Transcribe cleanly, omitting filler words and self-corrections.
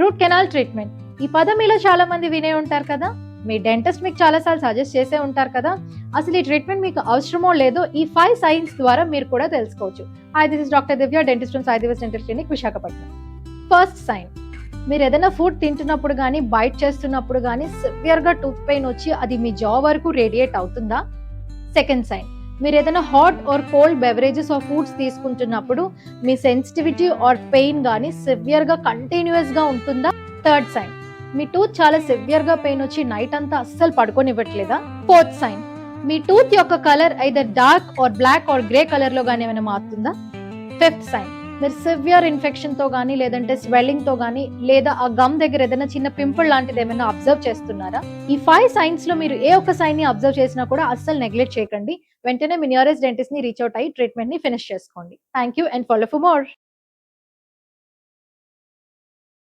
Root canal treatment. ఈ పదం మీలో చాలా మంది వినే ఉంటారు కదా. మీ డెంటిస్ట్ మీకు చాలా సార్లు సజెస్ట్ చేసే ఉంటారు కదా. అసలు ఈ ట్రీట్మెంట్ మీకు అవసరమో లేదో ఈ 5 సైన్స్ ద్వారా మీరు కూడా తెలుసుకోవచ్చు. Hi, this is doctor Divya, dentist from Sai Divya's dental clinic, Visakhapatnam. First sign, మీరు ఏదైనా ఫుడ్ తింటున్నప్పుడు కానీ బైట్ చేస్తున్నప్పుడు కానీ సివియర్గా టూత్ పెయిన్ వచ్చి అది మీ జా వరకు రేడియేట్ అవుతుందా? సెకండ్ సైన్, మీరు ఏదైనా hot or cold beverages or foods తీసుకుంటున్నప్పుడు మీ సెన్సిటివిటీ ఆర్ పెయిన్ కానీ సివియర్గా కంటిన్యూస్గా ఉంటుందా? థర్డ్ సైన్, మీ టూత్ చాలా సివియర్గా పెయిన్ వచ్చి నైట్ అంతా అస్సలు పడుకోనివ్వట్లేదా? ఫోర్త్ సైన్, మీ టూత్ యొక్క colour either dark or black or grey కలర్లో కానీ ఏమైనా మారుతుందా? ఫిఫ్త్ సైన్, మీరు సివియర్ ఇన్ఫెక్షన్ తో కానీ లేదంటే స్వెల్లింగ్ తో కానీ లేదా ఆ గమ్ దగ్గర ఏదైనా చిన్న పింపుల్ లాంటిది ఏమైనా అబ్జర్వ్ చేస్తున్నారా? ఈ 5 సైన్స్ లో మీరు ఏ ఒక్క సైన్ ని అబ్జర్వ్ చేసినా కూడా అస్సలు నెగ్లెక్ట్ చేయకండి. వెంటనే మీ నియరెస్ట్ డెంటిస్ట్ ని రీచ్ అవుట్ అయ్యి ట్రీట్మెంట్ ని ఫినిష్ చేసుకోండి. Thank you and follow for more.